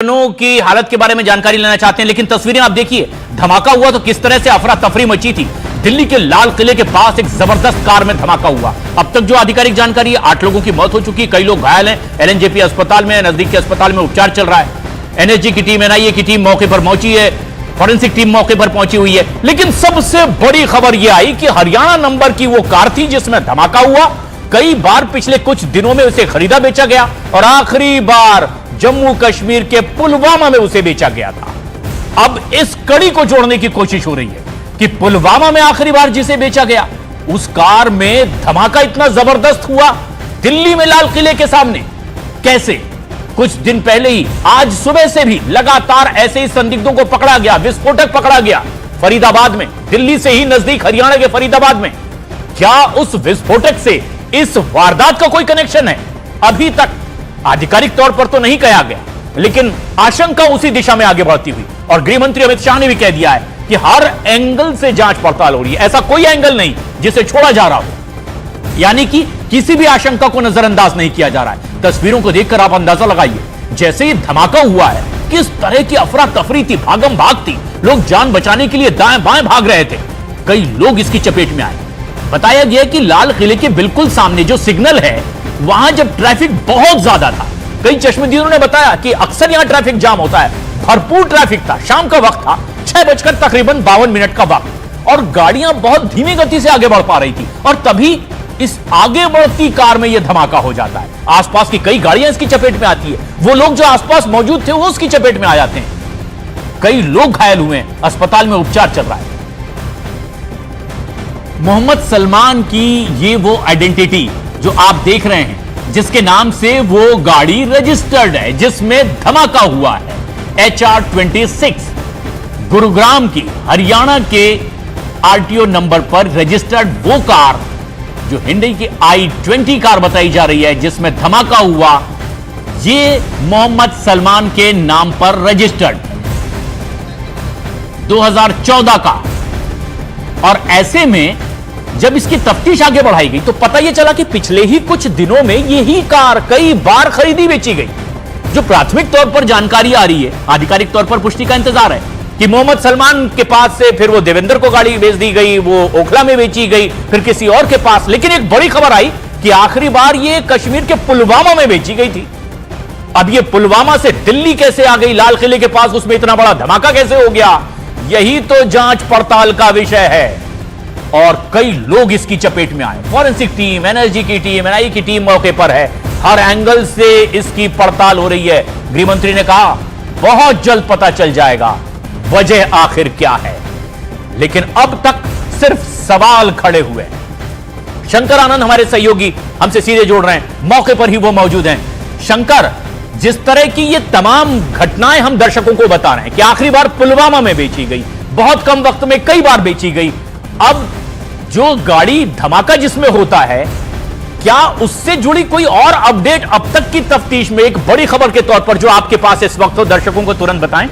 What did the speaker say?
की हालत के बारे में जानकारी लेना चाहते हैं, लेकिन तस्वीरें आप देखिए, धमाका हुआ तो किस तरह से अफरा तफरी मची थी। दिल्ली के लाल किले के पास एक जबरदस्त कार में धमाका हुआ। अब तक जो आधिकारिक जानकारी है, 8 लोगों की मौत हो चुकी है, कई लोग घायल हैं। एलएनजेपी अस्पताल में, नजदीक के अस्पताल में उपचार चल रहा है। एनएसजी की टीम, एनआईए की टीम मौके पर पहुंची है, फॉरेंसिक टीम मौके पर पहुंची हुई है। लेकिन सबसे बड़ी खबर यह आई कि हरियाणा नंबर की वो कार थी जिसमें धमाका हुआ। कई बार पिछले कुछ दिनों में उसे खरीदा बेचा गया और आखिरी बार जम्मू कश्मीर के पुलवामा में उसे बेचा गया था। अब इस कड़ी को जोड़ने की कोशिश हो रही है कि पुलवामा में आखिरी बार जिसे बेचा गया, उस कार में धमाका इतना जबरदस्त हुआ दिल्ली में लाल किले के सामने कैसे? कुछ दिन पहले ही, आज सुबह से भी लगातार ऐसे ही संदिग्धों को पकड़ा गया, विस्फोटक पकड़ा गया फरीदाबाद में, दिल्ली से ही नजदीक हरियाणा के फरीदाबाद में। क्या उस विस्फोटक से इस वारदात का कोई कनेक्शन है? अभी तक आधिकारिक तौर पर तो नहीं कहा गया, लेकिन आशंका उसी दिशा में आगे बढ़ती हुई। और गृह मंत्री अमित शाह ने भी कह दिया है कि हर एंगल से जांच पड़ताल हो रही है, ऐसा कोई एंगल नहीं जिसे छोड़ा जा रहा हो, यानी कि किसी भी आशंका को नजरअंदाज नहीं किया जा रहा है। तस्वीरों को देखकर आप अंदाजा लगाइए, जैसे ही धमाका हुआ है किस तरह की अफरा तफरी थी, भागम भाग थी, लोग जान बचाने के लिए दाएं बाएं भाग रहे थे। कई लोग इसकी चपेट में आए। बताया गया कि लाल किले के बिल्कुल सामने जो सिग्नल है, वहां जब ट्रैफिक बहुत ज्यादा था, कई चश्मदीदों ने बताया कि अक्सर यहां ट्रैफिक जाम होता है, भरपूर ट्रैफिक था, शाम का वक्त था, 6 तकरीबन 52 मिनट का वक्त, और गाड़ियां बहुत धीमी गति से आगे बढ़ पा रही थी, और तभी इस आगे बढ़ती कार में यह धमाका हो जाता है। आसपास की कई गाड़ियां इसकी चपेट में आती है, वो लोग जो आसपास मौजूद थे वो उसकी चपेट में आ जाते हैं। कई लोग घायल हुए हैं, अस्पताल में उपचार चल रहा है। मोहम्मद सलमान की ये वो आइडेंटिटी जो आप देख रहे हैं, जिसके नाम से वो गाड़ी रजिस्टर्ड है, जिसमें धमाका हुआ है, HR-26, गुरुग्राम की हरियाणा के आरटीओ नंबर पर रजिस्टर्ड वो कार जो हिंडई की I-20 कार बताई जा रही है, जिसमें धमाका हुआ, ये मोहम्मद सलमान के नाम पर रजिस्टर्ड 2014 का। और ऐसे में जब इसकी तफ्तीश आगे बढ़ाई गई तो पता यह चला कि पिछले ही कुछ दिनों में यही कार कई बार खरीदी बेची गई। जो प्राथमिक तौर पर जानकारी आ रही है, आधिकारिक तौर पर पुष्टि का इंतजार है कि मोहम्मद सलमान के पास से फिर वो देवेंद्र को गाड़ी बेच दी गई, वो ओखला में बेची गई, फिर किसी और के पास। लेकिन एक बड़ी खबर आई कि आखिरी बार ये कश्मीर के पुलवामा में बेची गई थी। अब ये पुलवामा से दिल्ली कैसे आ गई, लाल किले के पास उसमें इतना बड़ा धमाका कैसे हो गया, यही तो जांच पड़ताल का विषय है। और कई लोग इसकी चपेट में आए। फॉरेंसिक टीम, एनएसजी की टीम, एनआईए की टीम मौके पर है, हर एंगल से इसकी पड़ताल हो रही है। गृह मंत्री ने कहा बहुत जल्द पता चल जाएगा वजह आखिर क्या है, लेकिन अब तक सिर्फ सवाल खड़े हुए हैं। शंकर आनंद हमारे सहयोगी हमसे सीधे जोड़ रहे हैं, मौके पर ही वो मौजूद हैं। शंकर, जिस तरह की ये तमाम घटनाएं हम दर्शकों को बता रहे हैं कि आखिरी बार पुलवामा में बेची गई, बहुत कम वक्त में कई बार बेची गई, अब जो गाड़ी धमाका जिसमें होता है, क्या उससे जुड़ी कोई और अपडेट अब तक की तफ्तीश में एक बड़ी खबर के तौर पर जो आपके पास इस वक्त हो, दर्शकों को तुरंत बताएं।